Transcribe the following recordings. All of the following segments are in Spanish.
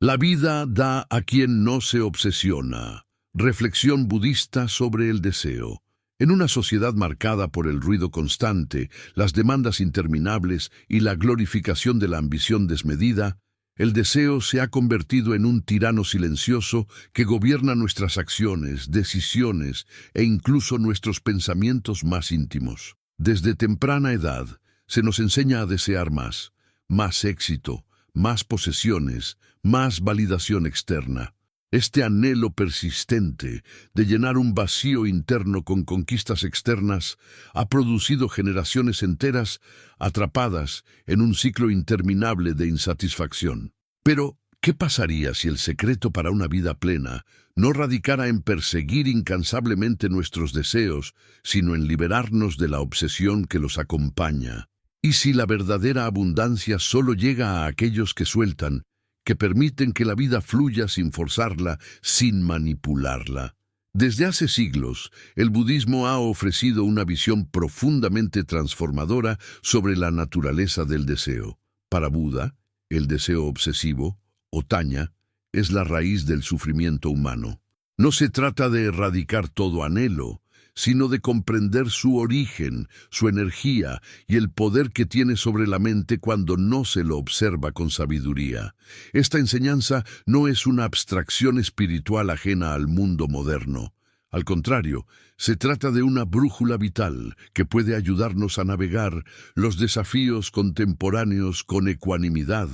La vida da a quien no se obsesiona. Reflexión budista sobre el deseo. En una sociedad marcada por el ruido constante, las demandas interminables y la glorificación de la ambición desmedida, el deseo se ha convertido en un tirano silencioso que gobierna nuestras acciones, decisiones e incluso nuestros pensamientos más íntimos. Desde temprana edad, se nos enseña a desear más éxito, más posesiones, más validación externa. Este anhelo persistente de llenar un vacío interno con conquistas externas ha producido generaciones enteras atrapadas en un ciclo interminable de insatisfacción. Pero, ¿qué pasaría si el secreto para una vida plena no radicara en perseguir incansablemente nuestros deseos, sino en liberarnos de la obsesión que los acompaña? ¿Y si la verdadera abundancia solo llega a aquellos que sueltan, que permiten que la vida fluya sin forzarla, sin manipularla? Desde hace siglos, el budismo ha ofrecido una visión profundamente transformadora sobre la naturaleza del deseo. Para Buda, el deseo obsesivo, o taña, es la raíz del sufrimiento humano. No se trata de erradicar todo anhelo, sino de comprender su origen, su energía y el poder que tiene sobre la mente cuando no se lo observa con sabiduría. Esta enseñanza no es una abstracción espiritual ajena al mundo moderno. Al contrario, se trata de una brújula vital que puede ayudarnos a navegar los desafíos contemporáneos con ecuanimidad,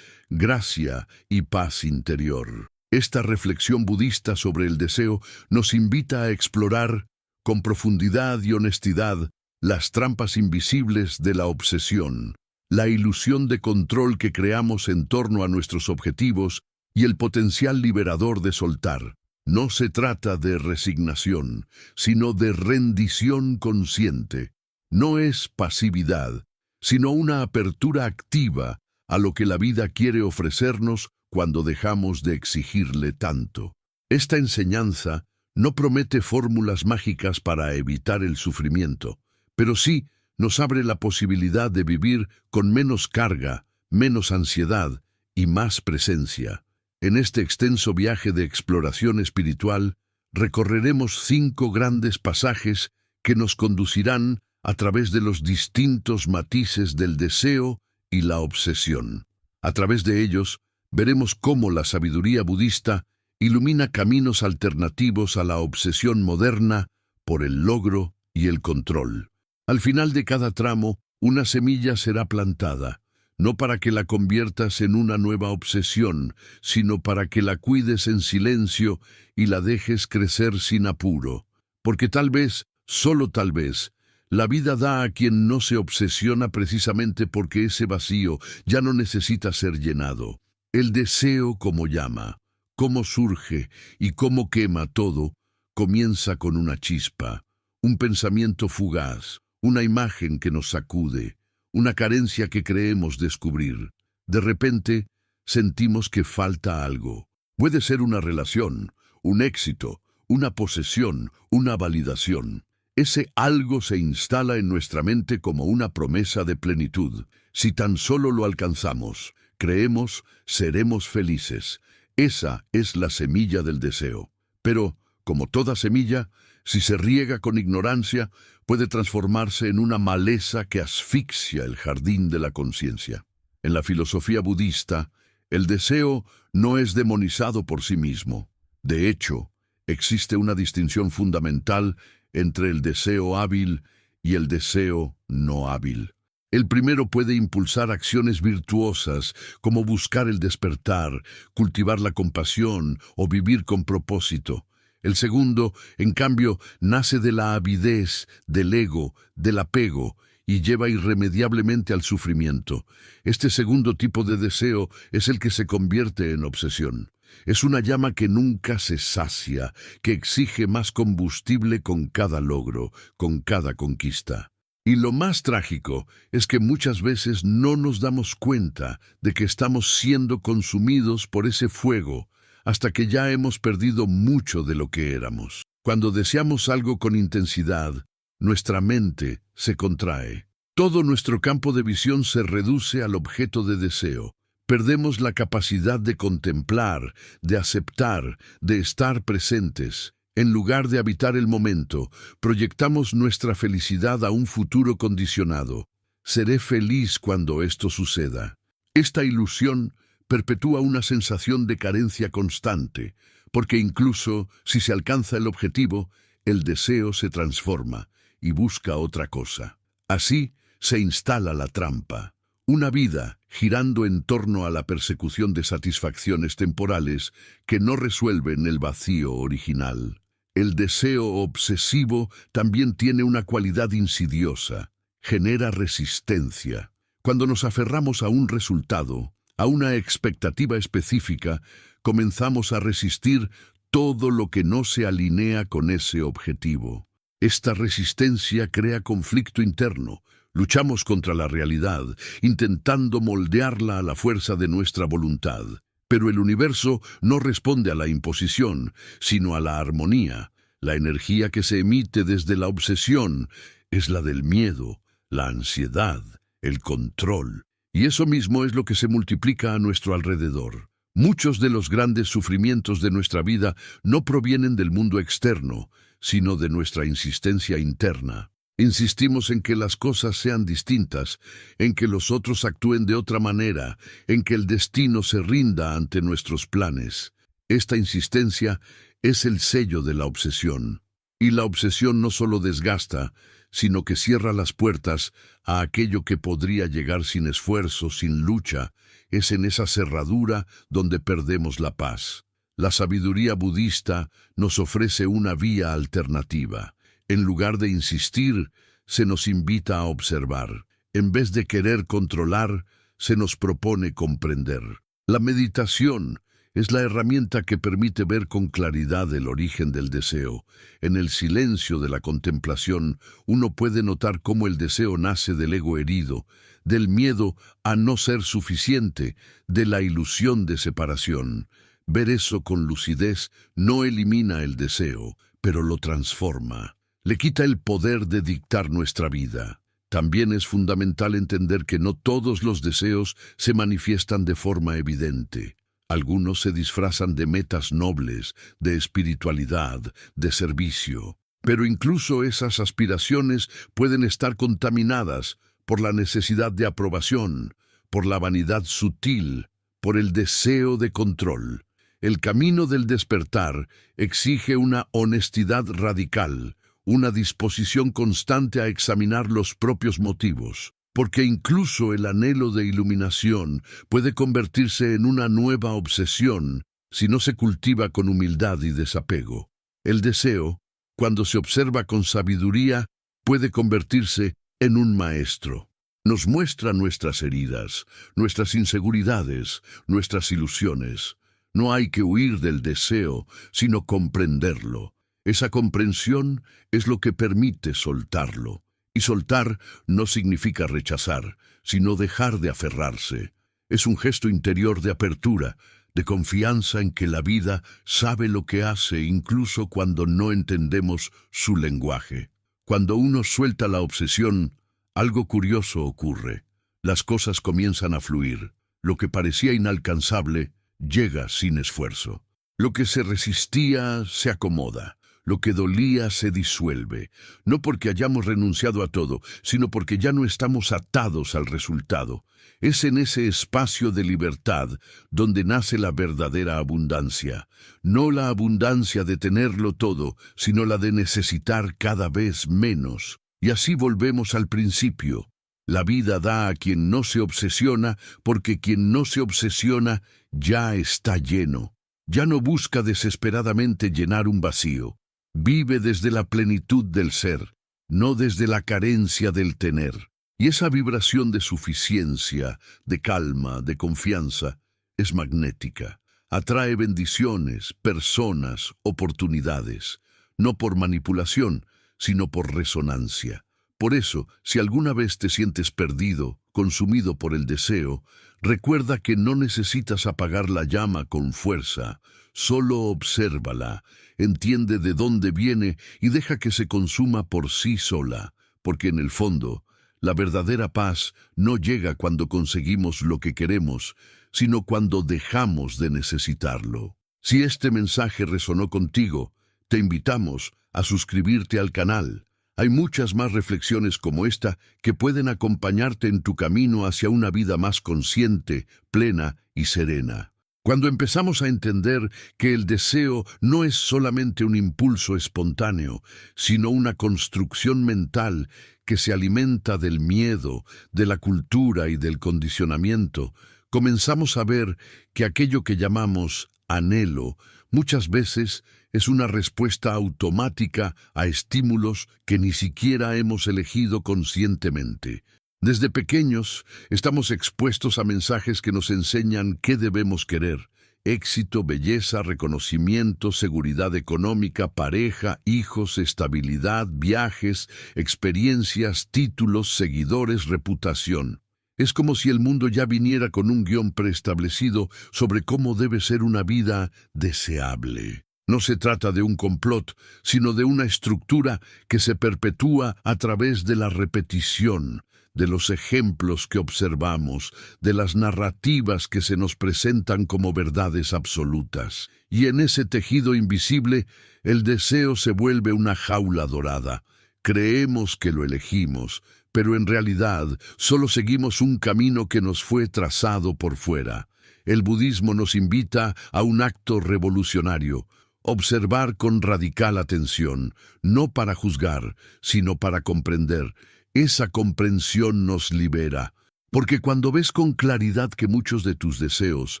gracia y paz interior. Esta reflexión budista sobre el deseo nos invita a explorar con profundidad y honestidad las trampas invisibles de la obsesión, la ilusión de control que creamos en torno a nuestros objetivos y el potencial liberador de soltar. No se trata de resignación, sino de rendición consciente. No es pasividad, sino una apertura activa a lo que la vida quiere ofrecernos cuando dejamos de exigirle tanto. Esta enseñanza no promete fórmulas mágicas para evitar el sufrimiento, pero sí nos abre la posibilidad de vivir con menos carga, menos ansiedad y más presencia. En este extenso viaje de exploración espiritual, recorreremos 5 grandes pasajes que nos conducirán a través de los distintos matices del deseo y la obsesión. A través de ellos, veremos cómo la sabiduría budista ilumina caminos alternativos a la obsesión moderna por el logro y el control. Al final de cada tramo, una semilla será plantada, no para que la conviertas en una nueva obsesión, sino para que la cuides en silencio y la dejes crecer sin apuro. Porque tal vez, solo tal vez, la vida da a quien no se obsesiona precisamente porque ese vacío ya no necesita ser llenado. El deseo como llama, cómo surge y cómo quema todo, comienza con una chispa, un pensamiento fugaz, una imagen que nos sacude, una carencia que creemos descubrir. De repente, sentimos que falta algo. Puede ser una relación, un éxito, una posesión, una validación. Ese algo se instala en nuestra mente como una promesa de plenitud. Si tan solo lo alcanzamos, creemos, seremos felices. Esa es la semilla del deseo. Pero, como toda semilla, si se riega con ignorancia, puede transformarse en una maleza que asfixia el jardín de la conciencia. En la filosofía budista, el deseo no es demonizado por sí mismo. De hecho, existe una distinción fundamental entre el deseo hábil y el deseo no hábil. El primero puede impulsar acciones virtuosas, como buscar el despertar, cultivar la compasión o vivir con propósito. El segundo, en cambio, nace de la avidez, del ego, del apego, y lleva irremediablemente al sufrimiento. Este segundo tipo de deseo es el que se convierte en obsesión. Es una llama que nunca se sacia, que exige más combustible con cada logro, con cada conquista. Y lo más trágico es que muchas veces no nos damos cuenta de que estamos siendo consumidos por ese fuego, hasta que ya hemos perdido mucho de lo que éramos. Cuando deseamos algo con intensidad, nuestra mente se contrae. Todo nuestro campo de visión se reduce al objeto de deseo. Perdemos la capacidad de contemplar, de aceptar, de estar presentes. En lugar de habitar el momento, proyectamos nuestra felicidad a un futuro condicionado. Seré feliz cuando esto suceda. Esta ilusión perpetúa una sensación de carencia constante, porque incluso si se alcanza el objetivo, el deseo se transforma y busca otra cosa. Así se instala la trampa. Una vida girando en torno a la persecución de satisfacciones temporales que no resuelven el vacío original. El deseo obsesivo también tiene una cualidad insidiosa. Genera resistencia. Cuando nos aferramos a un resultado, a una expectativa específica, comenzamos a resistir todo lo que no se alinea con ese objetivo. Esta resistencia crea conflicto interno. Luchamos contra la realidad, intentando moldearla a la fuerza de nuestra voluntad. Pero el universo no responde a la imposición, sino a la armonía. La energía que se emite desde la obsesión es la del miedo, la ansiedad, el control. Y eso mismo es lo que se multiplica a nuestro alrededor. Muchos de los grandes sufrimientos de nuestra vida no provienen del mundo externo, sino de nuestra insistencia interna. Insistimos en que las cosas sean distintas, en que los otros actúen de otra manera, en que el destino se rinda ante nuestros planes. Esta insistencia es el sello de la obsesión. Y la obsesión no solo desgasta, sino que cierra las puertas a aquello que podría llegar sin esfuerzo, sin lucha. Es en esa cerradura donde perdemos la paz. La sabiduría budista nos ofrece una vía alternativa. En lugar de insistir, se nos invita a observar. En vez de querer controlar, se nos propone comprender. La meditación es la herramienta que permite ver con claridad el origen del deseo. En el silencio de la contemplación, uno puede notar cómo el deseo nace del ego herido, del miedo a no ser suficiente, de la ilusión de separación. Ver eso con lucidez no elimina el deseo, pero lo transforma. Le quita el poder de dictar nuestra vida. También es fundamental entender que no todos los deseos se manifiestan de forma evidente. Algunos se disfrazan de metas nobles, de espiritualidad, de servicio. Pero incluso esas aspiraciones pueden estar contaminadas por la necesidad de aprobación, por la vanidad sutil, por el deseo de control. El camino del despertar exige una honestidad radical, una disposición constante a examinar los propios motivos, porque incluso el anhelo de iluminación puede convertirse en una nueva obsesión si no se cultiva con humildad y desapego. El deseo, cuando se observa con sabiduría, puede convertirse en un maestro. Nos muestra nuestras heridas, nuestras inseguridades, nuestras ilusiones. No hay que huir del deseo, sino comprenderlo. Esa comprensión es lo que permite soltarlo. Y soltar no significa rechazar, sino dejar de aferrarse. Es un gesto interior de apertura, de confianza en que la vida sabe lo que hace incluso cuando no entendemos su lenguaje. Cuando uno suelta la obsesión, algo curioso ocurre. Las cosas comienzan a fluir. Lo que parecía inalcanzable llega sin esfuerzo. Lo que se resistía se acomoda. Lo que dolía se disuelve, no porque hayamos renunciado a todo, sino porque ya no estamos atados al resultado. Es en ese espacio de libertad donde nace la verdadera abundancia. No la abundancia de tenerlo todo, sino la de necesitar cada vez menos. Y así volvemos al principio. La vida da a quien no se obsesiona, porque quien no se obsesiona ya está lleno. Ya no busca desesperadamente llenar un vacío. Vive desde la plenitud del ser, no desde la carencia del tener. Y esa vibración de suficiencia, de calma, de confianza, es magnética. Atrae bendiciones, personas, oportunidades, no por manipulación, sino por resonancia. Por eso, si alguna vez te sientes perdido, consumido por el deseo, recuerda que no necesitas apagar la llama con fuerza, solo obsérvala, entiende de dónde viene y deja que se consuma por sí sola, porque en el fondo, la verdadera paz no llega cuando conseguimos lo que queremos, sino cuando dejamos de necesitarlo. Si este mensaje resonó contigo, te invitamos a suscribirte al canal. Hay muchas más reflexiones como esta que pueden acompañarte en tu camino hacia una vida más consciente, plena y serena. Cuando empezamos a entender que el deseo no es solamente un impulso espontáneo, sino una construcción mental que se alimenta del miedo, de la cultura y del condicionamiento, comenzamos a ver que aquello que llamamos anhelo muchas veces es una respuesta automática a estímulos que ni siquiera hemos elegido conscientemente. Desde pequeños estamos expuestos a mensajes que nos enseñan qué debemos querer: éxito, belleza, reconocimiento, seguridad económica, pareja, hijos, estabilidad, viajes, experiencias, títulos, seguidores, reputación. Es como si el mundo ya viniera con un guión preestablecido sobre cómo debe ser una vida deseable. No se trata de un complot, sino de una estructura que se perpetúa a través de la repetición, de los ejemplos que observamos, de las narrativas que se nos presentan como verdades absolutas. Y en ese tejido invisible, el deseo se vuelve una jaula dorada. Creemos que lo elegimos, pero en realidad solo seguimos un camino que nos fue trazado por fuera. El budismo nos invita a un acto revolucionario: observar con radical atención, no para juzgar, sino para comprender. Esa comprensión nos libera, porque cuando ves con claridad que muchos de tus deseos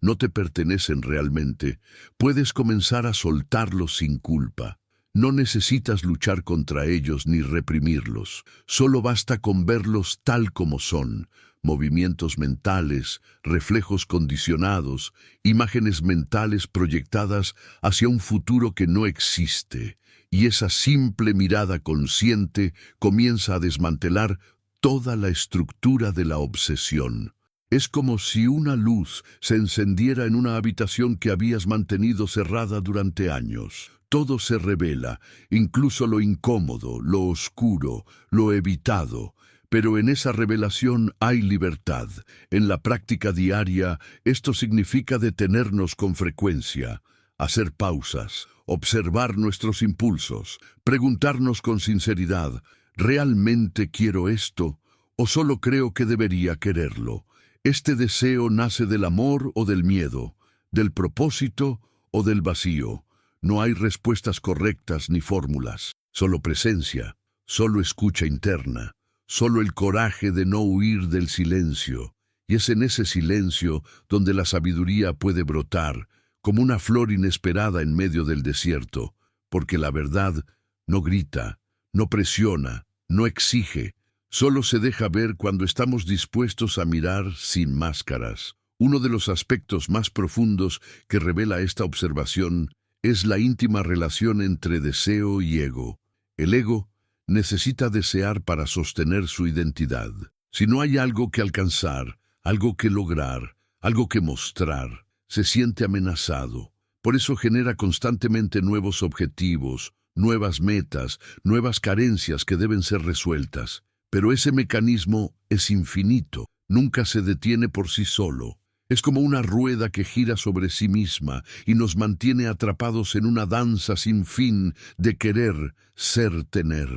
no te pertenecen realmente, puedes comenzar a soltarlos sin culpa. No necesitas luchar contra ellos ni reprimirlos, solo basta con verlos tal como son: movimientos mentales, reflejos condicionados, imágenes mentales proyectadas hacia un futuro que no existe. Y esa simple mirada consciente comienza a desmantelar toda la estructura de la obsesión. Es como si una luz se encendiera en una habitación que habías mantenido cerrada durante años. Todo se revela, incluso lo incómodo, lo oscuro, lo evitado. Pero en esa revelación hay libertad. En la práctica diaria, esto significa detenernos con frecuencia, hacer pausas, observar nuestros impulsos, preguntarnos con sinceridad: ¿realmente quiero esto? ¿O solo creo que debería quererlo? ¿Este deseo nace del amor o del miedo? ¿Del propósito o del vacío? No hay respuestas correctas ni fórmulas, solo presencia, solo escucha interna, solo el coraje de no huir del silencio. Y es en ese silencio donde la sabiduría puede brotar, como una flor inesperada en medio del desierto, porque la verdad no grita, no presiona, no exige, solo se deja ver cuando estamos dispuestos a mirar sin máscaras. Uno de los aspectos más profundos que revela esta observación es la íntima relación entre deseo y ego. El ego necesita desear para sostener su identidad. Si no hay algo que alcanzar, algo que lograr, algo que mostrar, se siente amenazado. Por eso genera constantemente nuevos objetivos, nuevas metas, nuevas carencias que deben ser resueltas. Pero ese mecanismo es infinito, nunca se detiene por sí solo. Es como una rueda que gira sobre sí misma y nos mantiene atrapados en una danza sin fin de querer, ser, tener.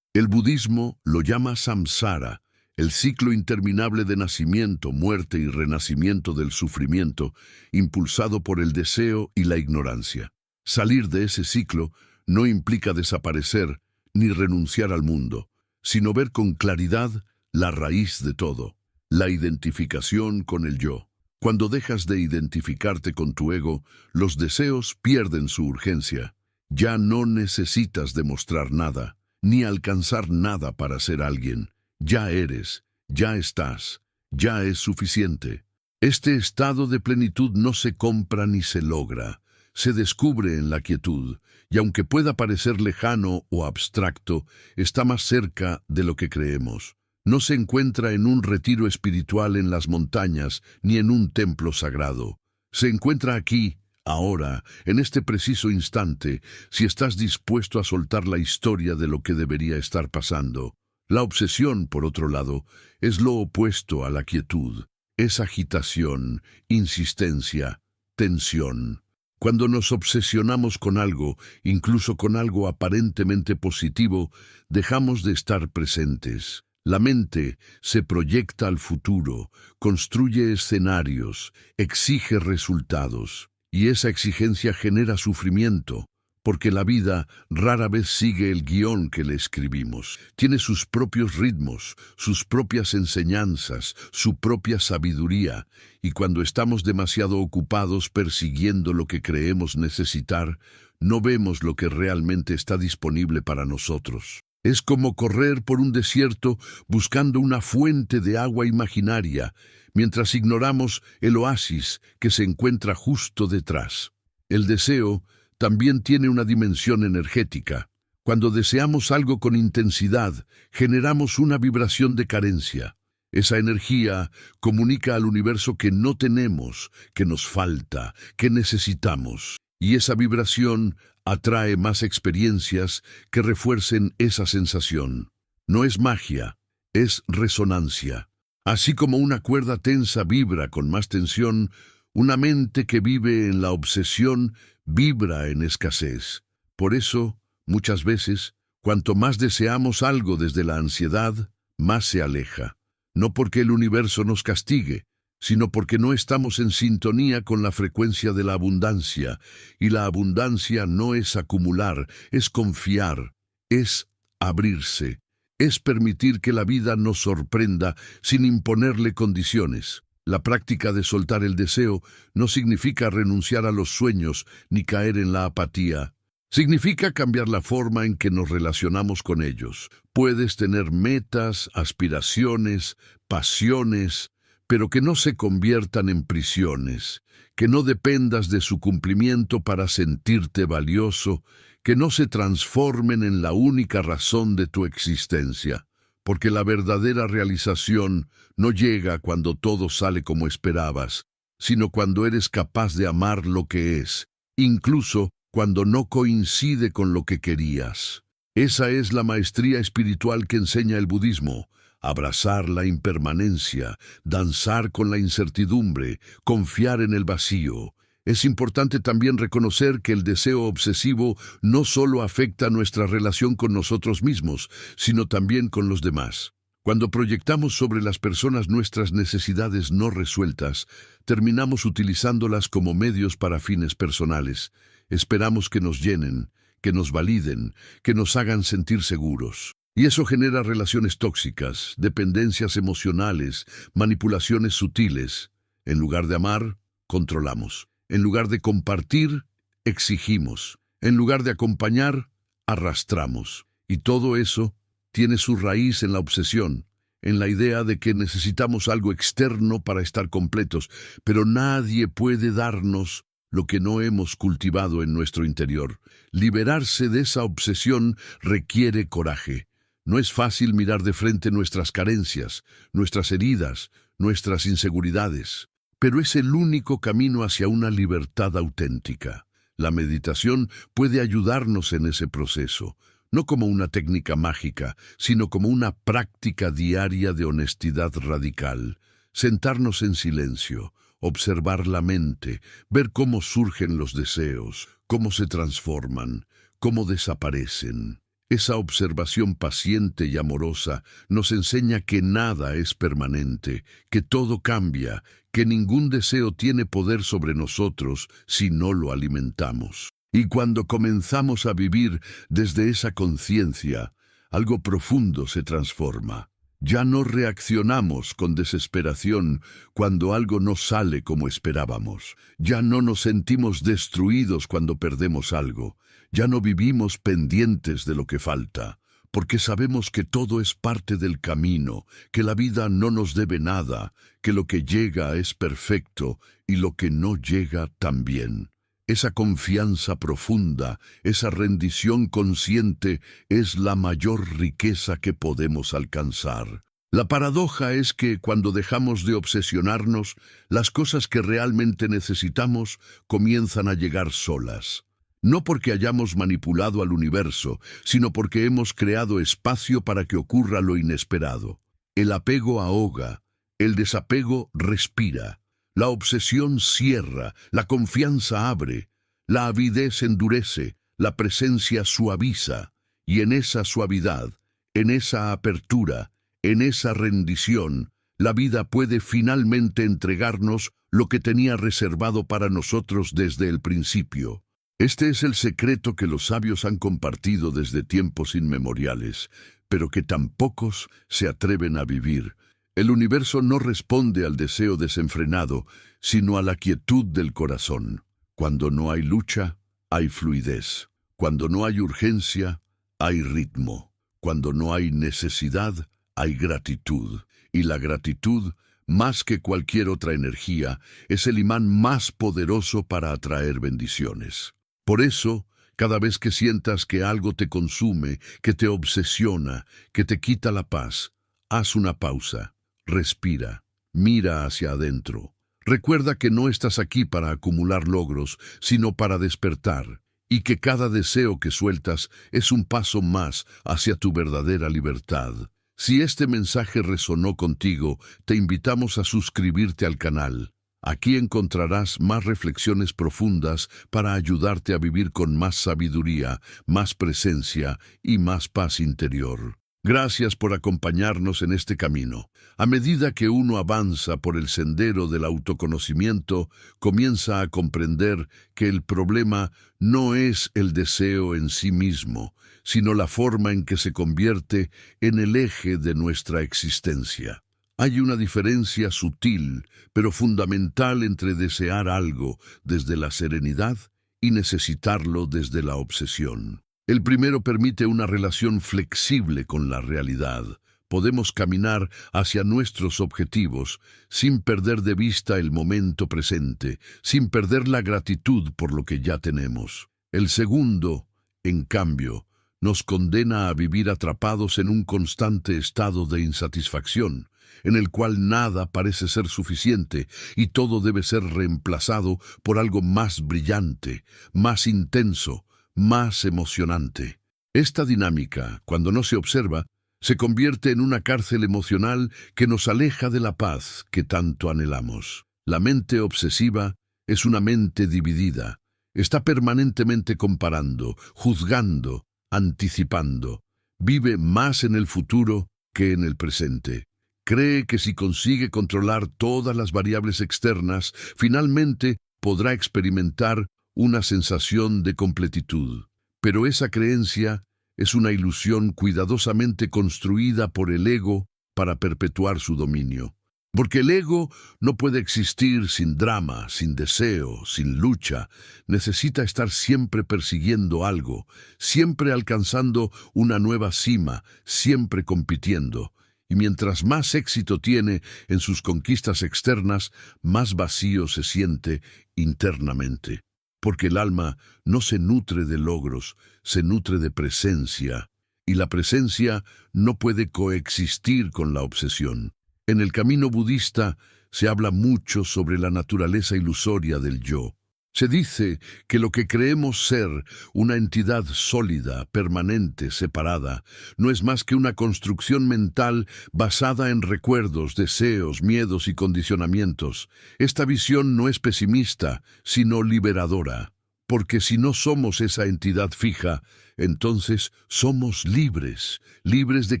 El budismo lo llama samsara, el ciclo interminable de nacimiento, muerte y renacimiento del sufrimiento, impulsado por el deseo y la ignorancia. Salir de ese ciclo no implica desaparecer ni renunciar al mundo, sino ver con claridad la raíz de todo, la identificación con el yo. Cuando dejas de identificarte con tu ego, los deseos pierden su urgencia. Ya no necesitas demostrar nada, ni alcanzar nada para ser alguien. Ya eres, ya estás, ya es suficiente. Este estado de plenitud no se compra ni se logra, se descubre en la quietud, y aunque pueda parecer lejano o abstracto, está más cerca de lo que creemos. No se encuentra en un retiro espiritual en las montañas, ni en un templo sagrado. Se encuentra aquí, ahora, en este preciso instante, si estás dispuesto a soltar la historia de lo que debería estar pasando. La obsesión, por otro lado, es lo opuesto a la quietud. Es agitación, insistencia, tensión. Cuando nos obsesionamos con algo, incluso con algo aparentemente positivo, dejamos de estar presentes. La mente se proyecta al futuro, construye escenarios, exige resultados, y esa exigencia genera sufrimiento, porque la vida rara vez sigue el guión que le escribimos. Tiene sus propios ritmos, sus propias enseñanzas, su propia sabiduría, y cuando estamos demasiado ocupados persiguiendo lo que creemos necesitar, no vemos lo que realmente está disponible para nosotros. Es como correr por un desierto buscando una fuente de agua imaginaria, mientras ignoramos el oasis que se encuentra justo detrás. El deseo también tiene una dimensión energética. Cuando deseamos algo con intensidad, generamos una vibración de carencia. Esa energía comunica al universo que no tenemos, que nos falta, que necesitamos. Y esa vibración atrae más experiencias que refuercen esa sensación. No es magia, es resonancia. Así como una cuerda tensa vibra con más tensión, una mente que vive en la obsesión vibra en escasez. Por eso, muchas veces, cuanto más deseamos algo desde la ansiedad, más se aleja. No porque el universo nos castigue, sino porque no estamos en sintonía con la frecuencia de la abundancia, y la abundancia no es acumular, es confiar, es abrirse, es permitir que la vida nos sorprenda sin imponerle condiciones. La práctica de soltar el deseo no significa renunciar a los sueños ni caer en la apatía. Significa cambiar la forma en que nos relacionamos con ellos. Puedes tener metas, aspiraciones, pasiones, pero que no se conviertan en prisiones, que no dependas de su cumplimiento para sentirte valioso, que no se transformen en la única razón de tu existencia, porque la verdadera realización no llega cuando todo sale como esperabas, sino cuando eres capaz de amar lo que es, incluso cuando no coincide con lo que querías. Esa es la maestría espiritual que enseña el budismo. Abrazar la impermanencia, danzar con la incertidumbre, confiar en el vacío. Es importante también reconocer que el deseo obsesivo no solo afecta nuestra relación con nosotros mismos, sino también con los demás. Cuando proyectamos sobre las personas nuestras necesidades no resueltas, terminamos utilizándolas como medios para fines personales. Esperamos que nos llenen, que nos validen, que nos hagan sentir seguros. Y eso genera relaciones tóxicas, dependencias emocionales, manipulaciones sutiles. En lugar de amar, controlamos. En lugar de compartir, exigimos. En lugar de acompañar, arrastramos. Y todo eso tiene su raíz en la obsesión, en la idea de que necesitamos algo externo para estar completos, pero nadie puede darnos lo que no hemos cultivado en nuestro interior. Liberarse de esa obsesión requiere coraje. No es fácil mirar de frente nuestras carencias, nuestras heridas, nuestras inseguridades, pero es el único camino hacia una libertad auténtica. La meditación puede ayudarnos en ese proceso, no como una técnica mágica, sino como una práctica diaria de honestidad radical. Sentarnos en silencio, observar la mente, ver cómo surgen los deseos, cómo se transforman, cómo desaparecen. Esa observación paciente y amorosa nos enseña que nada es permanente, que todo cambia, que ningún deseo tiene poder sobre nosotros si no lo alimentamos. Y cuando comenzamos a vivir desde esa conciencia, algo profundo se transforma. Ya no reaccionamos con desesperación cuando algo no sale como esperábamos. Ya no nos sentimos destruidos cuando perdemos algo. Ya no vivimos pendientes de lo que falta, porque sabemos que todo es parte del camino, que la vida no nos debe nada, que lo que llega es perfecto y lo que no llega también. Esa confianza profunda, esa rendición consciente es la mayor riqueza que podemos alcanzar. La paradoja es que cuando dejamos de obsesionarnos, las cosas que realmente necesitamos comienzan a llegar solas. No porque hayamos manipulado al universo, sino porque hemos creado espacio para que ocurra lo inesperado. El apego ahoga, El desapego respira, la obsesión cierra, la confianza abre, la avidez endurece, la presencia suaviza, y en esa suavidad, en esa apertura, en esa rendición, la vida puede finalmente entregarnos lo que tenía reservado para nosotros desde el principio. Este es el secreto que los sabios han compartido desde tiempos inmemoriales, pero que tan pocos se atreven a vivir. El universo no responde al deseo desenfrenado, sino a la quietud del corazón. Cuando no hay lucha, hay fluidez. Cuando no hay urgencia, hay ritmo. Cuando no hay necesidad, hay gratitud. Y la gratitud, más que cualquier otra energía, es el imán más poderoso para atraer bendiciones. Por eso, cada vez que sientas que algo te consume, que te obsesiona, que te quita la paz, haz una pausa, respira, mira hacia adentro. Recuerda que no estás aquí para acumular logros, sino para despertar, y que cada deseo que sueltas es un paso más hacia tu verdadera libertad. Si este mensaje resonó contigo, te invitamos a suscribirte al canal. Aquí encontrarás más reflexiones profundas para ayudarte a vivir con más sabiduría, más presencia y más paz interior. Gracias por acompañarnos en este camino. A medida que uno avanza por el sendero del autoconocimiento, comienza a comprender que el problema no es el deseo en sí mismo, sino la forma en que se convierte en el eje de nuestra existencia. Hay una diferencia sutil, pero fundamental entre desear algo desde la serenidad y necesitarlo desde la obsesión. El primero permite una relación flexible con la realidad. Podemos caminar hacia nuestros objetivos sin perder de vista el momento presente, sin perder la gratitud por lo que ya tenemos. El segundo, en cambio, nos condena a vivir atrapados en un constante estado de insatisfacción, en el cual nada parece ser suficiente y todo debe ser reemplazado por algo más brillante, más intenso, más emocionante. Esta dinámica, cuando no se observa, se convierte en una cárcel emocional que nos aleja de la paz que tanto anhelamos. La mente obsesiva es una mente dividida. Está permanentemente comparando, juzgando, anticipando. Vive más en el futuro que en el presente. Cree que si consigue controlar todas las variables externas, finalmente podrá experimentar una sensación de completitud. Pero esa creencia es una ilusión cuidadosamente construida por el ego para perpetuar su dominio. Porque el ego no puede existir sin drama, sin deseo, sin lucha. Necesita estar siempre persiguiendo algo, siempre alcanzando una nueva cima, siempre compitiendo. Y mientras más éxito tiene en sus conquistas externas, más vacío se siente internamente. Porque el alma no se nutre de logros, se nutre de presencia, y la presencia no puede coexistir con la obsesión. En el camino budista se habla mucho sobre la naturaleza ilusoria del yo. Se dice que lo que creemos ser, una entidad sólida, permanente, separada, no es más que una construcción mental basada en recuerdos, deseos, miedos y condicionamientos. Esta visión no es pesimista, sino liberadora. Porque si no somos esa entidad fija, entonces somos libres, libres de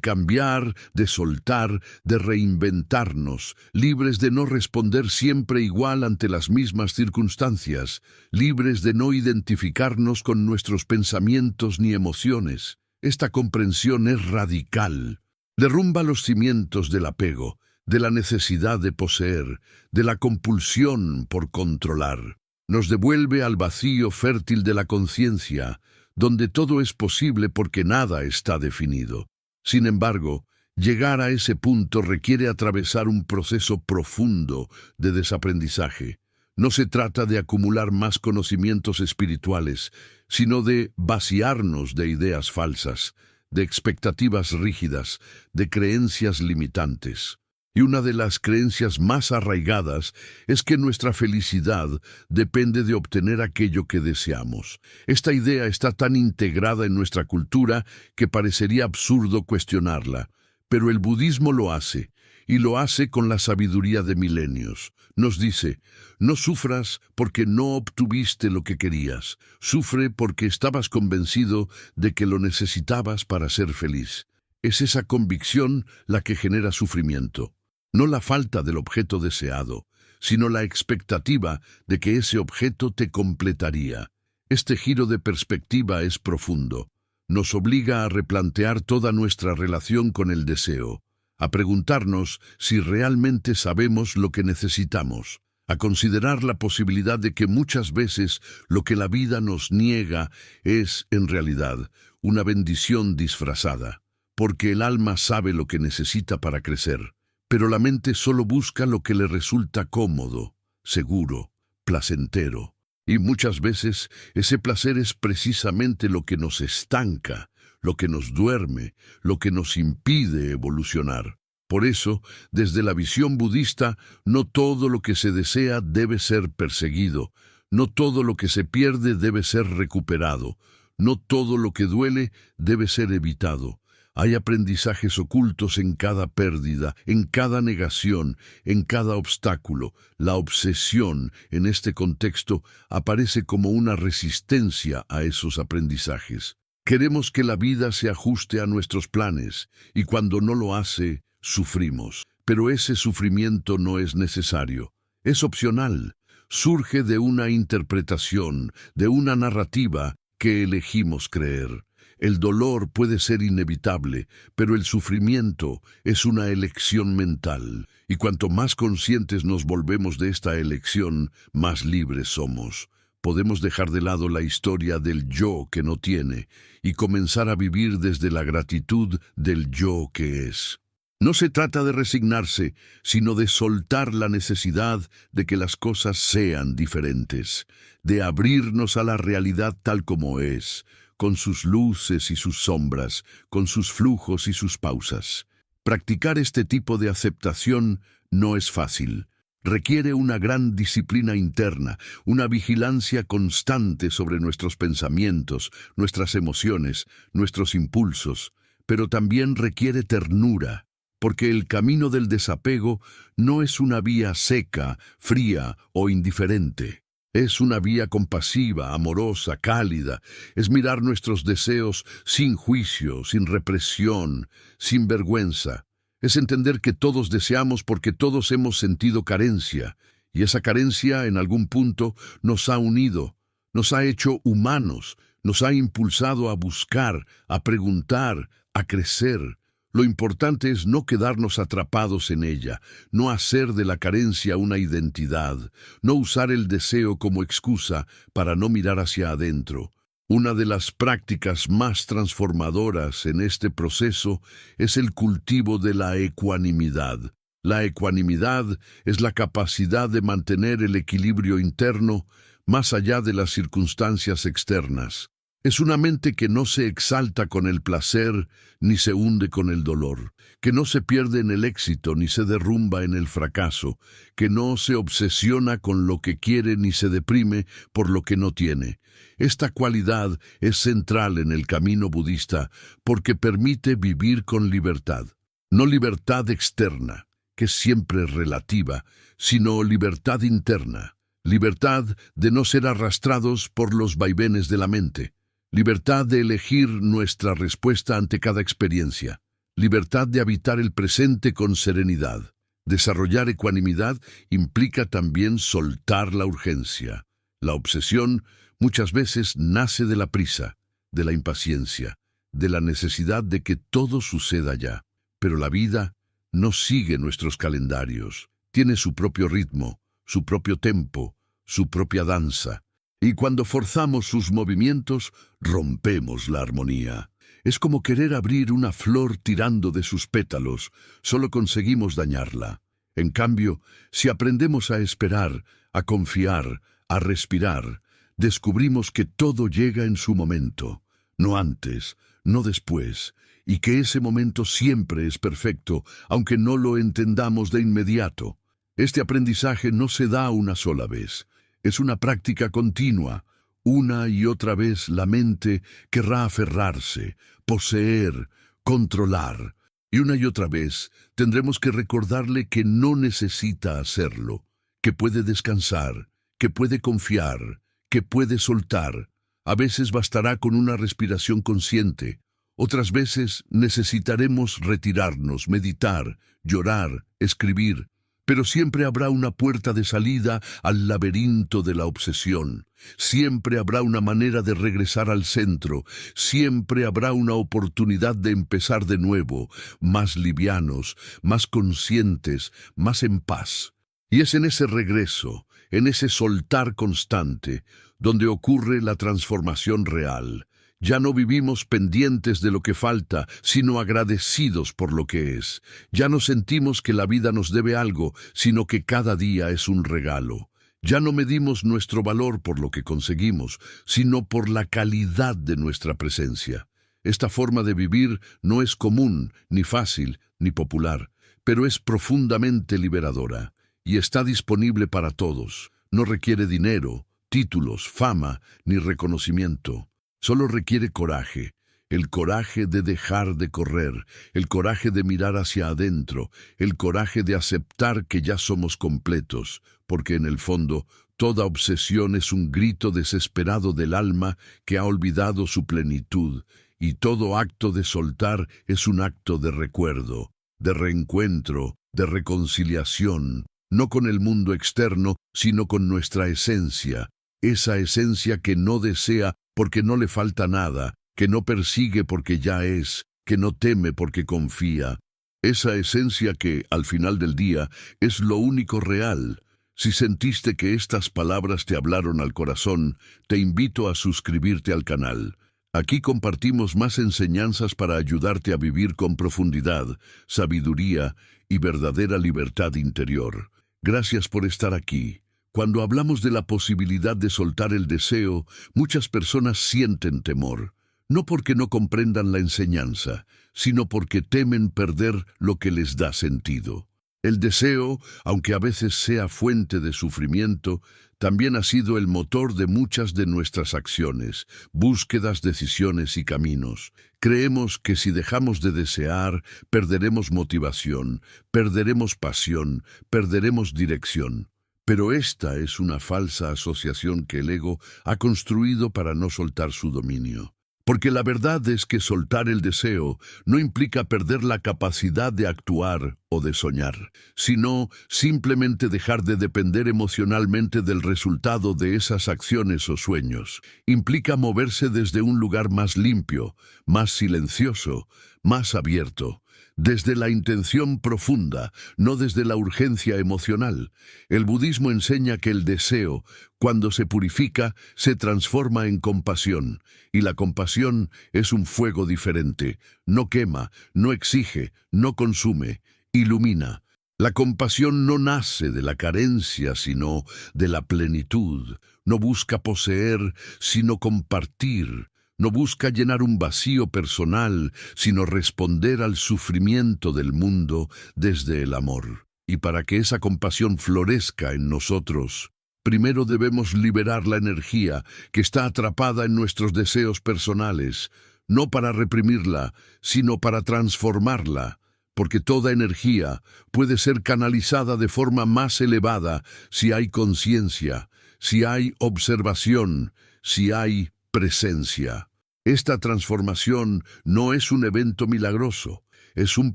cambiar, de soltar, de reinventarnos, libres de no responder siempre igual ante las mismas circunstancias, libres de no identificarnos con nuestros pensamientos ni emociones. Esta comprensión es radical. Derrumba los cimientos del apego, de la necesidad de poseer, de la compulsión por controlar. Nos devuelve al vacío fértil de la conciencia, donde todo es posible porque nada está definido. Sin embargo, llegar a ese punto requiere atravesar un proceso profundo de desaprendizaje. No se trata de acumular más conocimientos espirituales, sino de vaciarnos de ideas falsas, de expectativas rígidas, de creencias limitantes. Y una de las creencias más arraigadas es que nuestra felicidad depende de obtener aquello que deseamos. Esta idea está tan integrada en nuestra cultura que parecería absurdo cuestionarla, pero el budismo lo hace, y lo hace con la sabiduría de milenios. Nos dice, no sufras porque no obtuviste lo que querías, sufre porque estabas convencido de que lo necesitabas para ser feliz. Es esa convicción la que genera sufrimiento, no la falta del objeto deseado, sino la expectativa de que ese objeto te completaría. Este giro de perspectiva es profundo. Nos obliga a replantear toda nuestra relación con el deseo, a preguntarnos si realmente sabemos lo que necesitamos, a considerar la posibilidad de que muchas veces lo que la vida nos niega es, en realidad, una bendición disfrazada, porque el alma sabe lo que necesita para crecer, pero la mente solo busca lo que le resulta cómodo, seguro, placentero. Y muchas veces ese placer es precisamente lo que nos estanca, lo que nos duerme, lo que nos impide evolucionar. Por eso, desde la visión budista, no todo lo que se desea debe ser perseguido, no todo lo que se pierde debe ser recuperado, no todo lo que duele debe ser evitado. Hay aprendizajes ocultos en cada pérdida, en cada negación, en cada obstáculo. La obsesión, en este contexto, aparece como una resistencia a esos aprendizajes. Queremos que la vida se ajuste a nuestros planes, y cuando no lo hace, sufrimos. Pero ese sufrimiento no es necesario, es opcional. Surge de una interpretación, de una narrativa que elegimos creer. El dolor puede ser inevitable, pero el sufrimiento es una elección mental, y cuanto más conscientes nos volvemos de esta elección, más libres somos. Podemos dejar de lado la historia del yo que no tiene y comenzar a vivir desde la gratitud del yo que es. No se trata de resignarse, sino de soltar la necesidad de que las cosas sean diferentes, de abrirnos a la realidad tal como es, con sus luces y sus sombras, con sus flujos y sus pausas. Practicar este tipo de aceptación no es fácil. Requiere una gran disciplina interna, una vigilancia constante sobre nuestros pensamientos, nuestras emociones, nuestros impulsos, pero también requiere ternura, porque el camino del desapego no es una vía seca, fría o indiferente. Es una vía compasiva, amorosa, cálida. Es mirar nuestros deseos sin juicio, sin represión, sin vergüenza. Es entender que todos deseamos porque todos hemos sentido carencia, y esa carencia en algún punto nos ha unido, nos ha hecho humanos, nos ha impulsado a buscar, a preguntar, a crecer. Lo importante es no quedarnos atrapados en ella, no hacer de la carencia una identidad, no usar el deseo como excusa para no mirar hacia adentro. Una de las prácticas más transformadoras en este proceso es el cultivo de la ecuanimidad. La ecuanimidad es la capacidad de mantener el equilibrio interno más allá de las circunstancias externas. Es una mente que no se exalta con el placer ni se hunde con el dolor, que no se pierde en el éxito ni se derrumba en el fracaso, que no se obsesiona con lo que quiere ni se deprime por lo que no tiene. Esta cualidad es central en el camino budista porque permite vivir con libertad, no libertad externa, que es siempre relativa, sino libertad interna, libertad de no ser arrastrados por los vaivenes de la mente. Libertad de elegir nuestra respuesta ante cada experiencia. Libertad de habitar el presente con serenidad. Desarrollar ecuanimidad implica también soltar la urgencia. La obsesión muchas veces nace de la prisa, de la impaciencia, de la necesidad de que todo suceda ya. Pero la vida no sigue nuestros calendarios. Tiene su propio ritmo, su propio tempo, su propia danza. Y cuando forzamos sus movimientos, rompemos la armonía. Es como querer abrir una flor tirando de sus pétalos, solo conseguimos dañarla. En cambio, si aprendemos a esperar, a confiar, a respirar, descubrimos que todo llega en su momento, no antes, no después, y que ese momento siempre es perfecto, aunque no lo entendamos de inmediato. Este aprendizaje no se da una sola vez. Es una práctica continua. Una y otra vez la mente querrá aferrarse, poseer, controlar. Y una y otra vez tendremos que recordarle que no necesita hacerlo, que puede descansar, que puede confiar, que puede soltar. A veces bastará con una respiración consciente. Otras veces necesitaremos retirarnos, meditar, llorar, escribir. Pero siempre habrá una puerta de salida al laberinto de la obsesión. Siempre habrá una manera de regresar al centro. Siempre habrá una oportunidad de empezar de nuevo, más livianos, más conscientes, más en paz. Y es en ese regreso, en ese soltar constante, donde ocurre la transformación real. Ya no vivimos pendientes de lo que falta, sino agradecidos por lo que es. Ya no sentimos que la vida nos debe algo, sino que cada día es un regalo. Ya no medimos nuestro valor por lo que conseguimos, sino por la calidad de nuestra presencia. Esta forma de vivir no es común, ni fácil, ni popular, pero es profundamente liberadora y está disponible para todos. No requiere dinero, títulos, fama, ni reconocimiento. Solo requiere coraje, el coraje de dejar de correr, el coraje de mirar hacia adentro, el coraje de aceptar que ya somos completos, porque en el fondo toda obsesión es un grito desesperado del alma que ha olvidado su plenitud, y todo acto de soltar es un acto de recuerdo, de reencuentro, de reconciliación, no con el mundo externo, sino con nuestra esencia, esa esencia que no desea porque no le falta nada, que no persigue porque ya es, que no teme porque confía. Esa esencia que, al final del día, es lo único real. Si sentiste que estas palabras te hablaron al corazón, te invito a suscribirte al canal. Aquí compartimos más enseñanzas para ayudarte a vivir con profundidad, sabiduría y verdadera libertad interior. Gracias por estar aquí. Cuando hablamos de la posibilidad de soltar el deseo, muchas personas sienten temor, no porque no comprendan la enseñanza, sino porque temen perder lo que les da sentido. El deseo, aunque a veces sea fuente de sufrimiento, también ha sido el motor de muchas de nuestras acciones, búsquedas, decisiones y caminos. Creemos que si dejamos de desear, perderemos motivación, perderemos pasión, perderemos dirección. Pero esta es una falsa asociación que el ego ha construido para no soltar su dominio. Porque la verdad es que soltar el deseo no implica perder la capacidad de actuar o de soñar, sino simplemente dejar de depender emocionalmente del resultado de esas acciones o sueños. Implica moverse desde un lugar más limpio, más silencioso, más abierto. Desde la intención profunda, no desde la urgencia emocional. El budismo enseña que el deseo, cuando se purifica, se transforma en compasión, y la compasión es un fuego diferente. No quema, no exige, no consume, ilumina. La compasión no nace de la carencia, sino de la plenitud. No busca poseer, sino compartir. No busca llenar un vacío personal, sino responder al sufrimiento del mundo desde el amor. Y para que esa compasión florezca en nosotros, primero debemos liberar la energía que está atrapada en nuestros deseos personales, no para reprimirla, sino para transformarla, porque toda energía puede ser canalizada de forma más elevada si hay conciencia, si hay observación, si hay presencia. Esta transformación no es un evento milagroso, es un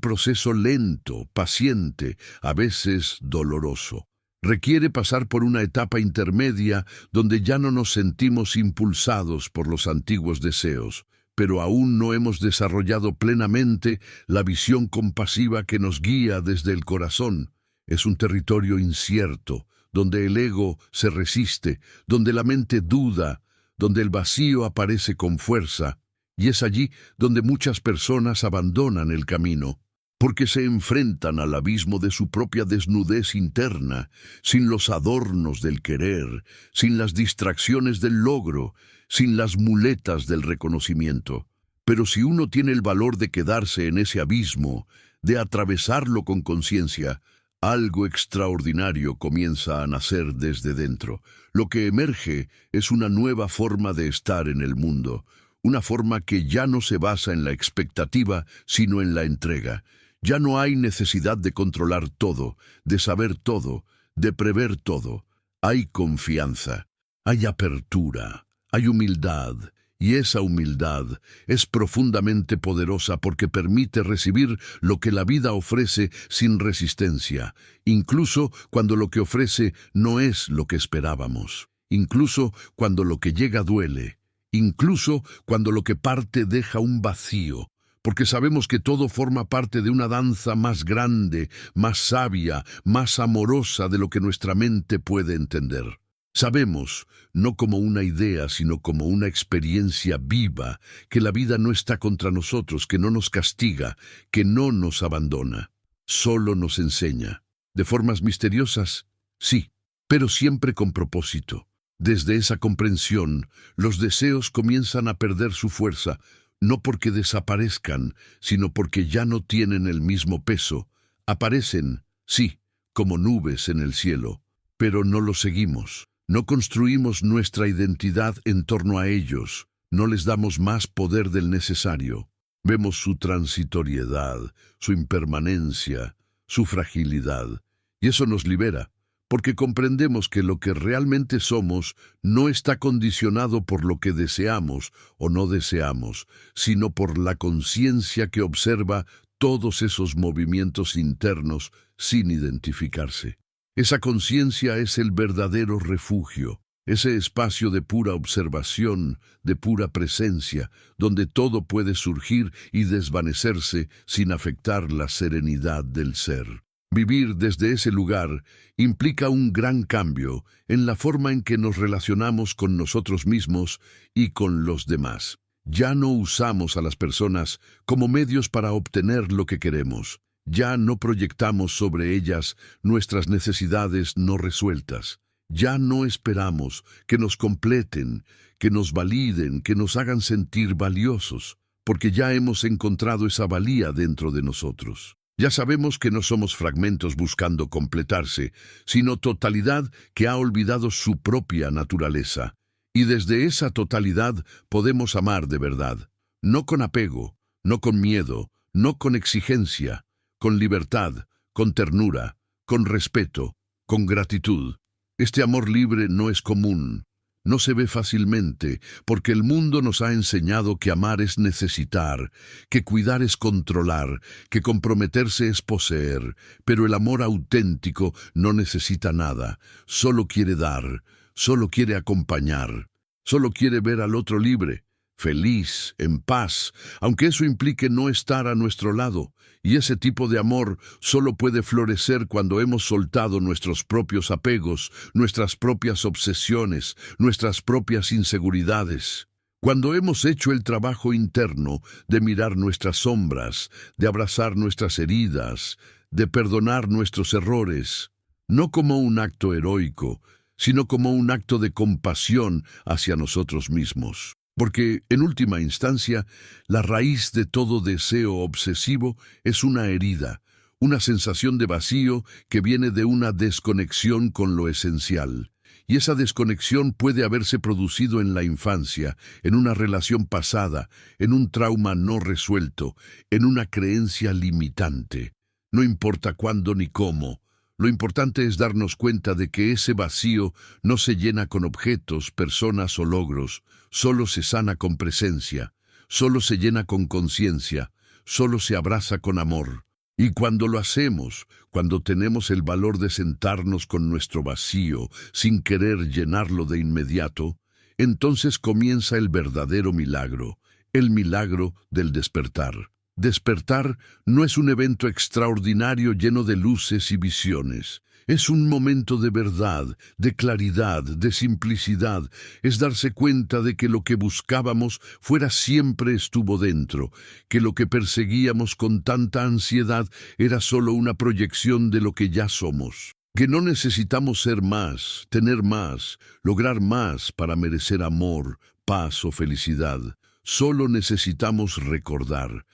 proceso lento, paciente, a veces doloroso. Requiere pasar por una etapa intermedia donde ya no nos sentimos impulsados por los antiguos deseos, pero aún no hemos desarrollado plenamente la visión compasiva que nos guía desde el corazón. Es un territorio incierto, donde el ego se resiste, donde la mente duda, donde el vacío aparece con fuerza, y es allí donde muchas personas abandonan el camino, porque se enfrentan al abismo de su propia desnudez interna, sin los adornos del querer, sin las distracciones del logro, sin las muletas del reconocimiento. Pero si uno tiene el valor de quedarse en ese abismo, de atravesarlo con conciencia, algo extraordinario comienza a nacer desde dentro. Lo que emerge es una nueva forma de estar en el mundo, una forma que ya no se basa en la expectativa, sino en la entrega. Ya no hay necesidad de controlar todo, de saber todo, de prever todo. Hay confianza, hay apertura, hay humildad, y esa humildad es profundamente poderosa porque permite recibir lo que la vida ofrece sin resistencia, incluso cuando lo que ofrece no es lo que esperábamos, incluso cuando lo que llega duele, incluso cuando lo que parte deja un vacío, porque sabemos que todo forma parte de una danza más grande, más sabia, más amorosa de lo que nuestra mente puede entender. Sabemos, no como una idea, sino como una experiencia viva, que la vida no está contra nosotros, que no nos castiga, que no nos abandona. Solo nos enseña. ¿De formas misteriosas? Sí, pero siempre con propósito. Desde esa comprensión, los deseos comienzan a perder su fuerza, no porque desaparezcan, sino porque ya no tienen el mismo peso. Aparecen, sí, como nubes en el cielo, pero no los seguimos. No construimos nuestra identidad en torno a ellos, no les damos más poder del necesario. Vemos su transitoriedad, su impermanencia, su fragilidad, y eso nos libera, porque comprendemos que lo que realmente somos no está condicionado por lo que deseamos o no deseamos, sino por la conciencia que observa todos esos movimientos internos sin identificarse. Esa conciencia es el verdadero refugio, ese espacio de pura observación, de pura presencia, donde todo puede surgir y desvanecerse sin afectar la serenidad del ser. Vivir desde ese lugar implica un gran cambio en la forma en que nos relacionamos con nosotros mismos y con los demás. Ya no usamos a las personas como medios para obtener lo que queremos. Ya no proyectamos sobre ellas nuestras necesidades no resueltas. Ya no esperamos que nos completen, que nos validen, que nos hagan sentir valiosos, porque ya hemos encontrado esa valía dentro de nosotros. Ya sabemos que no somos fragmentos buscando completarse, sino totalidad que ha olvidado su propia naturaleza. Y desde esa totalidad podemos amar de verdad, no con apego, no con miedo, no con exigencia, con libertad, con ternura, con respeto, con gratitud. Este amor libre no es común, no se ve fácilmente, porque el mundo nos ha enseñado que amar es necesitar, que cuidar es controlar, que comprometerse es poseer, pero el amor auténtico no necesita nada, solo quiere dar, solo quiere acompañar, solo quiere ver al otro libre, feliz, en paz, aunque eso implique no estar a nuestro lado. Y ese tipo de amor solo puede florecer cuando hemos soltado nuestros propios apegos, nuestras propias obsesiones, nuestras propias inseguridades. Cuando hemos hecho el trabajo interno de mirar nuestras sombras, de abrazar nuestras heridas, de perdonar nuestros errores, no como un acto heroico, sino como un acto de compasión hacia nosotros mismos. Porque, en última instancia, la raíz de todo deseo obsesivo es una herida, una sensación de vacío que viene de una desconexión con lo esencial. Y esa desconexión puede haberse producido en la infancia, en una relación pasada, en un trauma no resuelto, en una creencia limitante. No importa cuándo ni cómo. Lo importante es darnos cuenta de que ese vacío no se llena con objetos, personas o logros, solo se sana con presencia, solo se llena con conciencia, solo se abraza con amor. Y cuando lo hacemos, cuando tenemos el valor de sentarnos con nuestro vacío sin querer llenarlo de inmediato, entonces comienza el verdadero milagro, el milagro del despertar. Despertar no es un evento extraordinario lleno de luces y visiones. Es un momento de verdad, de claridad, de simplicidad. Es darse cuenta de que lo que buscábamos fuera siempre estuvo dentro, que lo que perseguíamos con tanta ansiedad era solo una proyección de lo que ya somos. Que no necesitamos ser más, tener más, lograr más para merecer amor, paz o felicidad. Solo necesitamos recordar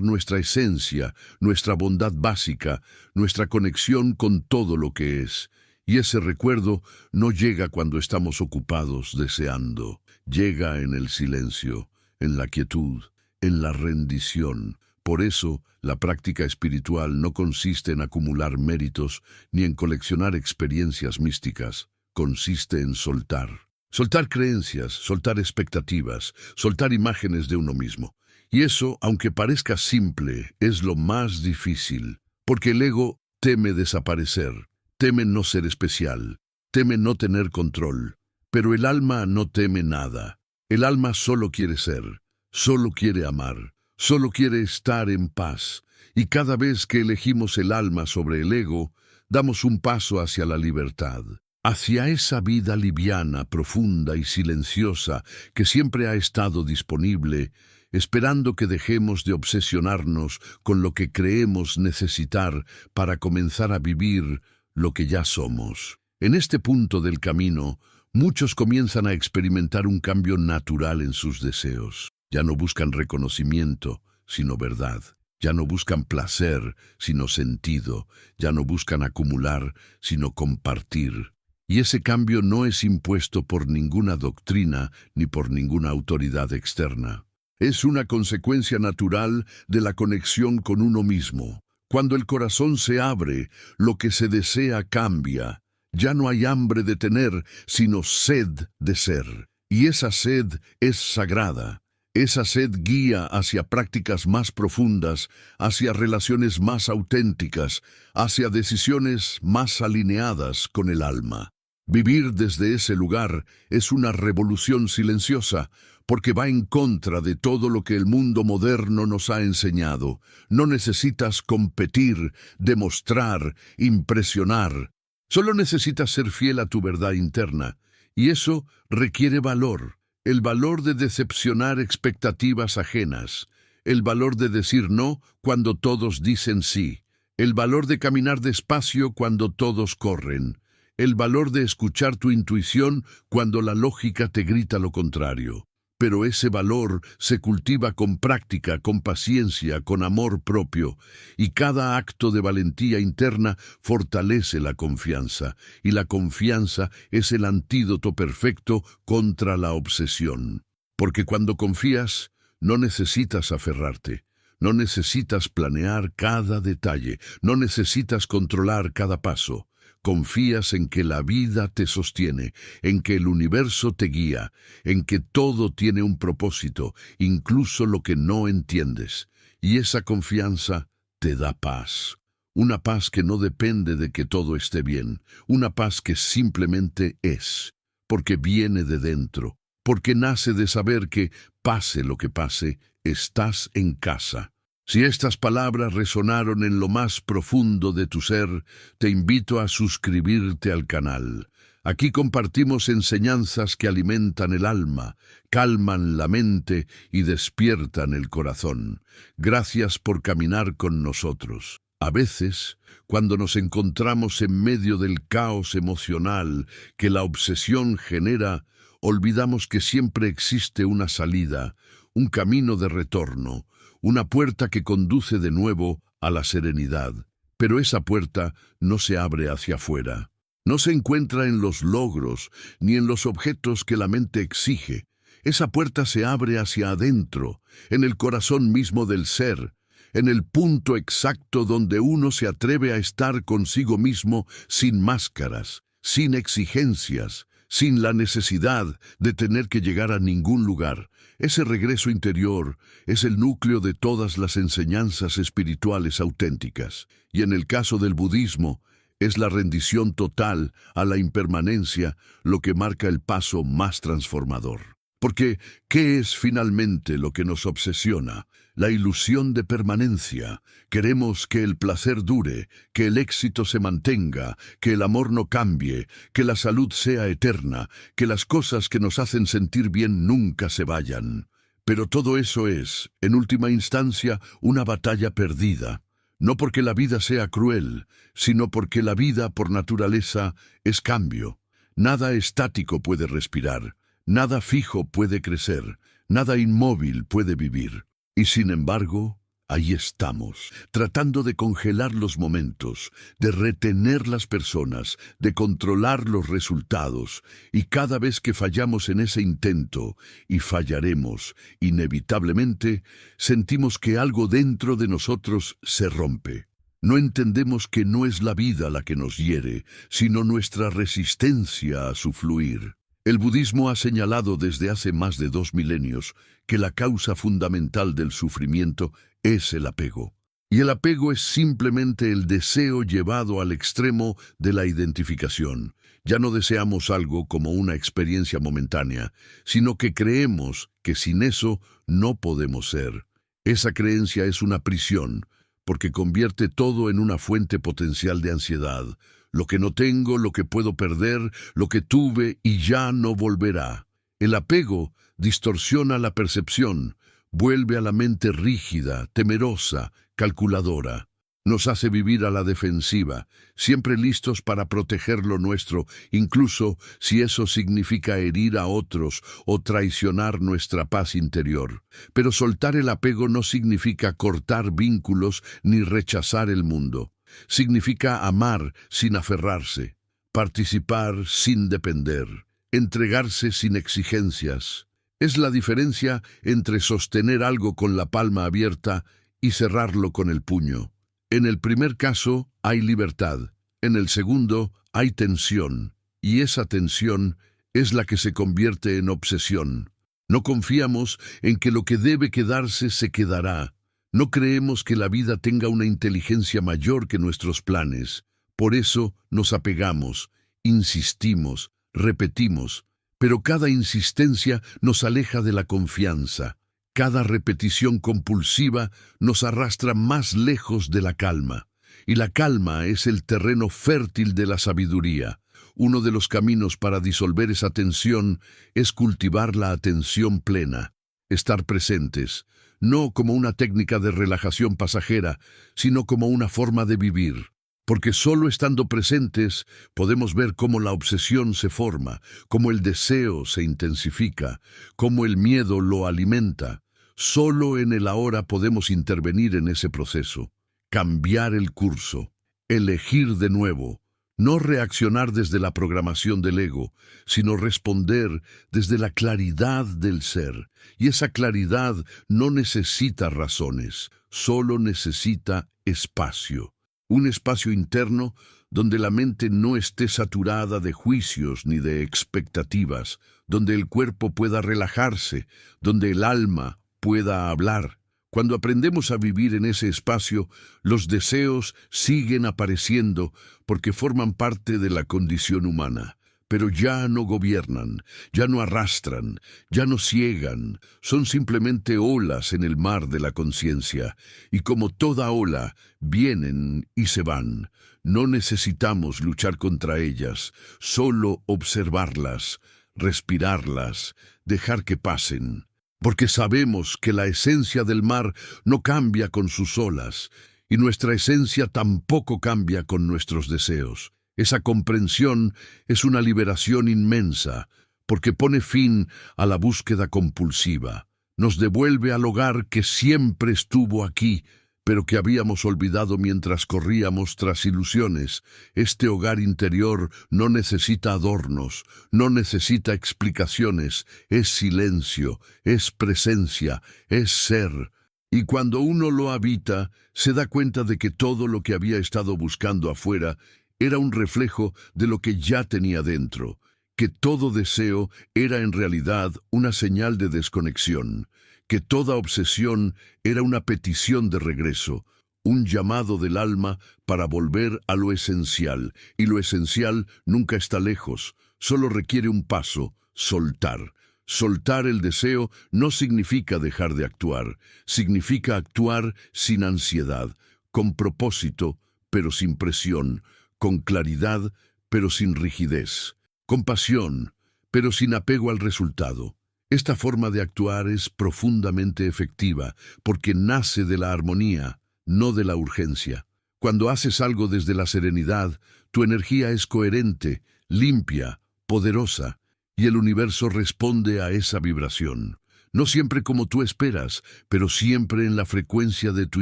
nuestra esencia, nuestra bondad básica, nuestra conexión con todo lo que es. Y ese recuerdo no llega cuando estamos ocupados deseando, llega en el silencio, en la quietud, en la rendición, Por eso, la práctica espiritual no consiste en acumular méritos ni en coleccionar experiencias místicas. Consiste en soltar. Soltar creencias, soltar expectativas, soltar imágenes de uno mismo. Y eso, aunque parezca simple, es lo más difícil, porque el ego teme desaparecer, teme no ser especial, teme no tener control. Pero el alma no teme nada. El alma solo quiere ser, solo quiere amar, solo quiere estar en paz. Y cada vez que elegimos el alma sobre el ego, damos un paso hacia la libertad, hacia esa vida liviana, profunda y silenciosa que siempre ha estado disponible, esperando que dejemos de obsesionarnos con lo que creemos necesitar para comenzar a vivir lo que ya somos. En este punto del camino, muchos comienzan a experimentar un cambio natural en sus deseos. Ya no buscan reconocimiento, sino verdad. Ya no buscan placer, sino sentido. Ya no buscan acumular, sino compartir. Y ese cambio no es impuesto por ninguna doctrina ni por ninguna autoridad externa. Es una consecuencia natural de la conexión con uno mismo. Cuando el corazón se abre, lo que se desea cambia. Ya no hay hambre de tener, sino sed de ser. Y esa sed es sagrada. Esa sed guía hacia prácticas más profundas, hacia relaciones más auténticas, hacia decisiones más alineadas con el alma. Vivir desde ese lugar es una revolución silenciosa, porque va en contra de todo lo que el mundo moderno nos ha enseñado. No necesitas competir, demostrar, impresionar. Solo necesitas ser fiel a tu verdad interna, y eso requiere valor. El valor de decepcionar expectativas ajenas, el valor de decir no cuando todos dicen sí, el valor de caminar despacio cuando todos corren, el valor de escuchar tu intuición cuando la lógica te grita lo contrario. Pero ese valor se cultiva con práctica, con paciencia, con amor propio, y cada acto de valentía interna fortalece la confianza, y la confianza es el antídoto perfecto contra la obsesión. Porque cuando confías, no necesitas aferrarte, no necesitas planear cada detalle, no necesitas controlar cada paso. Confías en que la vida te sostiene, en que el universo te guía, en que todo tiene un propósito, incluso lo que no entiendes. Y esa confianza te da paz. Una paz que no depende de que todo esté bien, una paz que simplemente es, porque viene de dentro, porque nace de saber que, pase lo que pase, estás en casa. Si estas palabras resonaron en lo más profundo de tu ser, te invito a suscribirte al canal. Aquí compartimos enseñanzas que alimentan el alma, calman la mente y despiertan el corazón. Gracias por caminar con nosotros. A veces, cuando nos encontramos en medio del caos emocional que la obsesión genera, olvidamos que siempre existe una salida, un camino de retorno, una puerta que conduce de nuevo a la serenidad. Pero esa puerta no se abre hacia afuera. No se encuentra en los logros ni en los objetos que la mente exige. Esa puerta se abre hacia adentro, en el corazón mismo del ser, en el punto exacto donde uno se atreve a estar consigo mismo sin máscaras, sin exigencias, sin la necesidad de tener que llegar a ningún lugar. Ese regreso interior es el núcleo de todas las enseñanzas espirituales auténticas. Y en el caso del budismo, es la rendición total a la impermanencia lo que marca el paso más transformador. Porque, ¿qué es finalmente lo que nos obsesiona? La ilusión de permanencia. Queremos que el placer dure, que el éxito se mantenga, que el amor no cambie, que la salud sea eterna, que las cosas que nos hacen sentir bien nunca se vayan. Pero todo eso es, en última instancia, una batalla perdida. No porque la vida sea cruel, sino porque la vida, por naturaleza, es cambio. Nada estático puede respirar. Nada fijo puede crecer, nada inmóvil puede vivir. Y sin embargo, Ahí estamos, tratando de congelar los momentos, de retener las personas, de controlar los resultados, y cada vez que fallamos en ese intento, y fallaremos, inevitablemente, sentimos que algo dentro de nosotros se rompe. No entendemos que no es la vida la que nos hiere, sino nuestra resistencia a su fluir. El budismo ha señalado desde hace más de 2 milenios que la causa fundamental del sufrimiento es el apego. Y el apego es simplemente el deseo llevado al extremo de la identificación. Ya no deseamos algo como una experiencia momentánea, sino que creemos que sin eso no podemos ser. Esa creencia es una prisión, porque convierte todo en una fuente potencial de ansiedad. Lo que no tengo, lo que puedo perder, lo que tuve y ya no volverá. El apego distorsiona la percepción, vuelve a la mente rígida, temerosa, calculadora. Nos hace vivir a la defensiva, siempre listos para proteger lo nuestro, incluso si eso significa herir a otros o traicionar nuestra paz interior. Pero soltar el apego no significa cortar vínculos ni rechazar el mundo. Significa amar sin aferrarse, participar sin depender, entregarse sin exigencias. Es la diferencia entre sostener algo con la palma abierta y cerrarlo con el puño. En el primer caso hay libertad, en el segundo hay tensión, y esa tensión es la que se convierte en obsesión. No confiamos en que lo que debe quedarse se quedará. No creemos que la vida tenga una inteligencia mayor que nuestros planes. Por eso nos apegamos, insistimos, repetimos, pero cada insistencia nos aleja de la confianza. Cada repetición compulsiva nos arrastra más lejos de la calma. Y la calma es el terreno fértil de la sabiduría. Uno de los caminos para disolver esa tensión es cultivar la atención plena, estar presentes, no como una técnica de relajación pasajera, sino como una forma de vivir. Porque solo estando presentes podemos ver cómo la obsesión se forma, cómo el deseo se intensifica, cómo el miedo lo alimenta. Solo en el ahora podemos intervenir en ese proceso, cambiar el curso, elegir de nuevo, no reaccionar desde la programación del ego, sino responder desde la claridad del ser. Y esa claridad no necesita razones, solo necesita espacio. Un espacio interno donde la mente no esté saturada de juicios ni de expectativas, donde el cuerpo pueda relajarse, donde el alma pueda hablar. Cuando aprendemos a vivir en ese espacio, los deseos siguen apareciendo porque forman parte de la condición humana, pero ya no gobiernan, ya no arrastran, ya no ciegan, son simplemente olas en el mar de la conciencia, y como toda ola, vienen y se van. No necesitamos luchar contra ellas, solo observarlas, respirarlas, dejar que pasen. Porque sabemos que la esencia del mar no cambia con sus olas, y nuestra esencia tampoco cambia con nuestros deseos. Esa comprensión es una liberación inmensa, porque pone fin a la búsqueda compulsiva. Nos devuelve al hogar que siempre estuvo aquí, pero que habíamos olvidado mientras corríamos tras ilusiones. Este hogar interior no necesita adornos, no necesita explicaciones, es silencio, es presencia, es ser. Y cuando uno lo habita, se da cuenta de que todo lo que había estado buscando afuera era un reflejo de lo que ya tenía dentro, que todo deseo era en realidad una señal de desconexión, que toda obsesión era una petición de regreso, un llamado del alma para volver a lo esencial, y lo esencial nunca está lejos, solo requiere un paso, soltar. Soltar el deseo no significa dejar de actuar, significa actuar sin ansiedad, con propósito, pero sin presión, con claridad, pero sin rigidez, con pasión, pero sin apego al resultado. Esta forma de actuar es profundamente efectiva porque nace de la armonía, no de la urgencia. Cuando haces algo desde la serenidad, tu energía es coherente, limpia, poderosa, y el universo responde a esa vibración. no siempre como tú esperas, pero siempre en la frecuencia de tu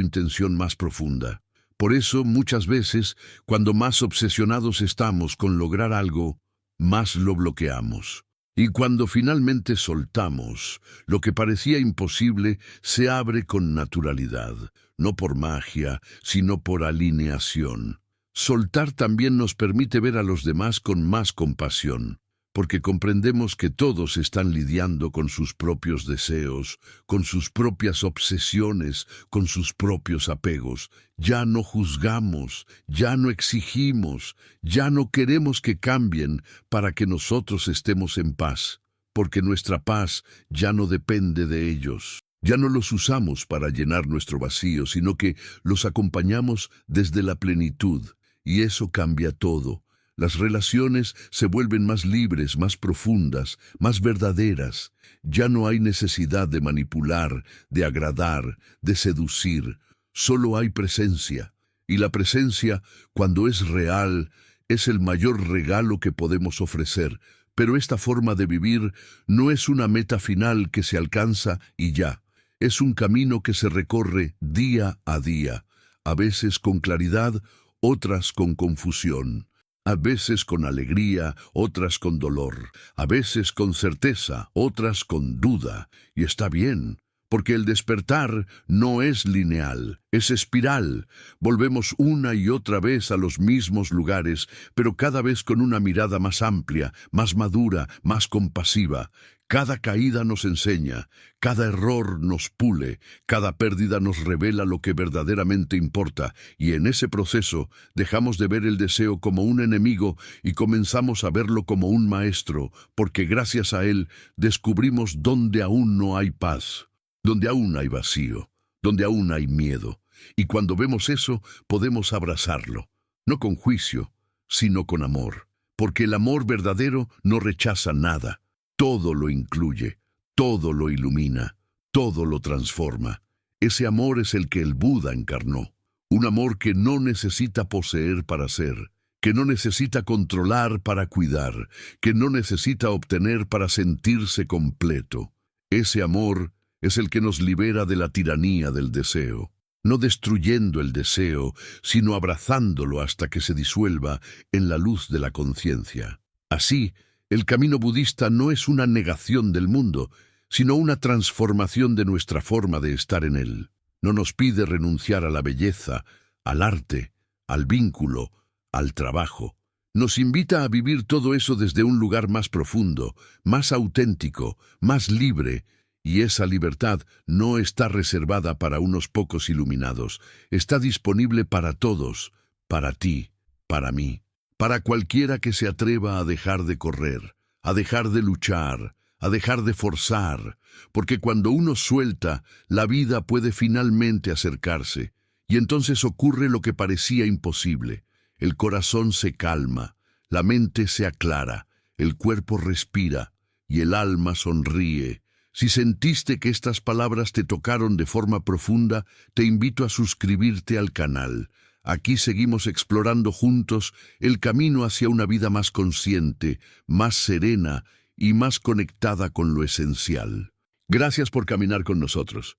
intención más profunda. Por eso, muchas veces, cuando más obsesionados estamos con lograr algo, más lo bloqueamos. Y cuando finalmente soltamos, lo que parecía imposible se abre con naturalidad, no por magia, sino por alineación. Soltar también nos permite ver a los demás con más compasión, porque comprendemos que todos están lidiando con sus propios deseos, con sus propias obsesiones, con sus propios apegos. Ya no juzgamos, ya no exigimos, ya no queremos que cambien para que nosotros estemos en paz, porque nuestra paz ya no depende de ellos. Ya no los usamos para llenar nuestro vacío, sino que los acompañamos desde la plenitud, y eso cambia todo. Las relaciones se vuelven más libres, más profundas, más verdaderas. Ya no hay necesidad de manipular, de agradar, de seducir. Solo hay presencia. Y la presencia, cuando es real, es el mayor regalo que podemos ofrecer. Pero esta forma de vivir no es una meta final que se alcanza y ya. Es un camino que se recorre día a día, a veces con claridad, otras con confusión. A veces con alegría, otras con dolor, a veces con certeza, otras con duda. Y está bien, porque el despertar no es lineal, es espiral. Volvemos una y otra vez a los mismos lugares, pero cada vez con una mirada más amplia, más madura, más compasiva. Cada caída nos enseña, cada error nos pule, cada pérdida nos revela lo que verdaderamente importa, y en ese proceso dejamos de ver el deseo como un enemigo y comenzamos a verlo como un maestro, porque gracias a él descubrimos dónde aún no hay paz, donde aún hay vacío, donde aún hay miedo. Y cuando vemos eso, podemos abrazarlo, no con juicio, sino con amor, porque el amor verdadero no rechaza nada. Todo lo incluye, todo lo ilumina, todo lo transforma. Ese amor es el que el Buda encarnó. Un amor que no necesita poseer para ser, que no necesita controlar para cuidar, que no necesita obtener para sentirse completo. Ese amor es el que nos libera de la tiranía del deseo, no destruyendo el deseo, sino abrazándolo hasta que se disuelva en la luz de la conciencia. Así, el camino budista no es una negación del mundo, sino una transformación de nuestra forma de estar en él. No nos pide renunciar a la belleza, al arte, al vínculo, al trabajo. Nos invita a vivir todo eso desde un lugar más profundo, más auténtico, más libre, y esa libertad no está reservada para unos pocos iluminados, está disponible para todos, para ti, para mí. Para cualquiera que se atreva a dejar de correr, a dejar de luchar, a dejar de forzar, porque cuando uno suelta, la vida puede finalmente acercarse, y entonces ocurre lo que parecía imposible. El corazón se calma, la mente se aclara, el cuerpo respira, y el alma sonríe. Si sentiste que estas palabras te tocaron de forma profunda, te invito a suscribirte al canal. Aquí seguimos explorando juntos el camino hacia una vida más consciente, más serena y más conectada con lo esencial. Gracias por caminar con nosotros.